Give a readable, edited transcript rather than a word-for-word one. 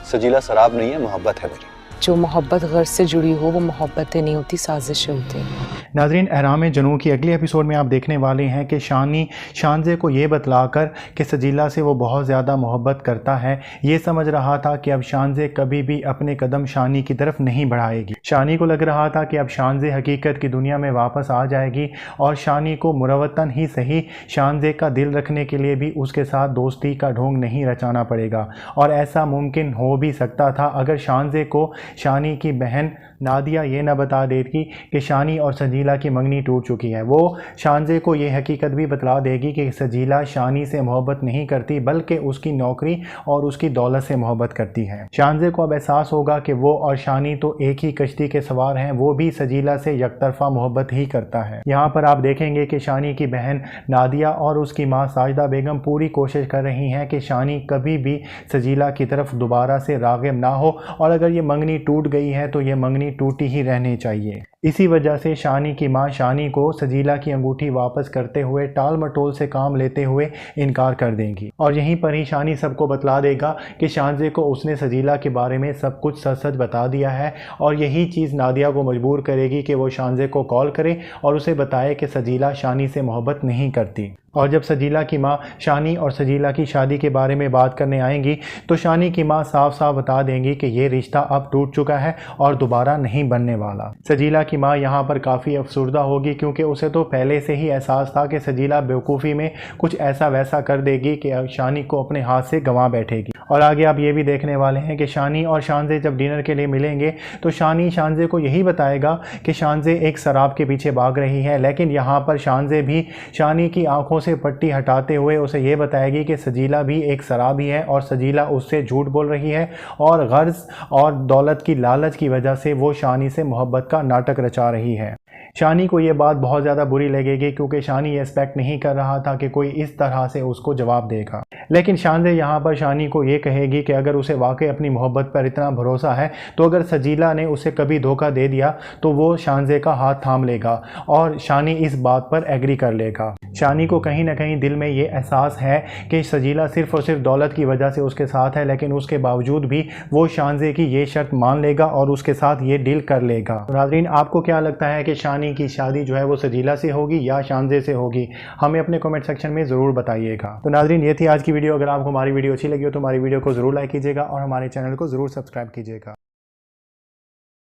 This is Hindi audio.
सजीला शराब नहीं है, मोहब्बत है मेरी। जो मोहब्बत गर्ज से जुड़ी हो वो मोहब्बतें नहीं होती, साजिशें होती हैं। नाज़रीन, एहराम जनू की अगली एपिसोड में आप देखने वाले हैं कि शानी शानजे को ये बतलाकर कि सजीला से वो बहुत ज़्यादा मोहब्बत करता है, ये समझ रहा था कि अब शानजे कभी भी अपने कदम शानी की तरफ नहीं बढ़ाएगी। शानी को लग रहा था कि अब शानजे हकीकत की दुनिया में वापस आ जाएगी और शानी को मुरवतन ही सही शानजे का दिल रखने के लिए भी उसके साथ दोस्ती का ढोंग नहीं रचाना पड़ेगा। और ऐसा मुमकिन हो भी सकता था अगर शानजे को शानी की बहन नादिया ये न बता देती कि शानी और सजीला की मंगनी टूट चुकी है। वो शानजे को ये हकीकत भी बतला देगी कि सजीला शानी से मोहब्बत नहीं करती बल्कि उसकी नौकरी और उसकी दौलत से मोहब्बत करती है। शानजे को अब एहसास होगा कि वो और शानी तो एक ही कश्ती के सवार हैं, वो भी सजीला से यकतरफा मोहब्बत ही करता है। यहाँ पर आप देखेंगे कि शानी की बहन नादिया और उसकी माँ साजिदा बेगम पूरी कोशिश कर रही हैं कि शानी कभी भी सजीला की तरफ दोबारा से राग़िब ना हो और अगर ये मंगनी टूट गई है तो ये मंगनी टूटी ही रहनी चाहिए। इसी वजह से शानी की मां शानी को सजीला की अंगूठी वापस करते हुए टाल मटोल से काम लेते हुए इनकार कर देंगी और यहीं पर ही शानी सबको बतला देगा कि शानजे को उसने सजीला के बारे में सब कुछ सच सच बता दिया है और यही चीज़ नादिया को मजबूर करेगी कि वो शानजे को कॉल करे और उसे बताए कि सजीला शानी से मोहब्बत नहीं करती। और जब सजीला की माँ शानी और सजीला की शादी के बारे में बात करने आएंगी तो शानी की माँ साफ साफ बता देंगी कि ये रिश्ता अब टूट चुका है और दोबारा नहीं बनने वाला। सजीला की माँ यहाँ पर काफ़ी अफसुर्दा होगी क्योंकि उसे तो पहले से ही एहसास था कि सजीला बेवकूफ़ी में कुछ ऐसा वैसा कर देगी कि शानी को अपने हाथ से गंवा बैठेगी। और आगे आप ये भी देखने वाले हैं कि शानी और शानजे जब डिनर के लिए मिलेंगे तो शानी शानजे को यही बताएगा कि शानजे एक शराब के पीछे भाग रही है, लेकिन यहाँ पर शानजे भी शानी की आंखों से पट्टी हटाते हुए उसे ये बताएगी कि सजीला भी एक शराबी है और सजीला उससे झूठ बोल रही है और गर्ज और दौलत की लालच की वजह से वो शानी से मोहब्बत का नाटक रचा रही है। शानी को ये बात बहुत ज़्यादा बुरी लगेगी क्योंकि शानी एक्सपेक्ट नहीं कर रहा था कि कोई इस तरह से उसको जवाब देगा। लेकिन शानजे यहाँ पर शानी को ये कहेगी कि अगर उसे वाकई अपनी मोहब्बत पर इतना भरोसा है तो अगर सजीला ने उसे कभी धोखा दे दिया तो वो शानजे का हाथ थाम लेगा और शानी इस बात पर एग्री कर लेगा। शानी को कहीं ना कहीं दिल में ये एहसास है कि सजीला सिर्फ़ और सिर्फ दौलत की वजह से उसके साथ है, लेकिन उसके बावजूद भी वो शानजे की ये शर्त मान लेगा और उसके साथ ये डील कर लेगा। तो नाज़रीन, आपको क्या लगता है कि शानी की शादी जो है वो सजीला से होगी या शानजे से होगी? हमें अपने कमेंट सेक्शन में ज़रूर बताइएगा। तो नाज़रीन, ये थी आज की वीडियो। अगर आपको हमारी वीडियो अच्छी लगी हो तो हमारी वीडियो को ज़रूर लाइक कीजिएगा और हमारे चैनल को ज़रूर सब्सक्राइब कीजिएगा।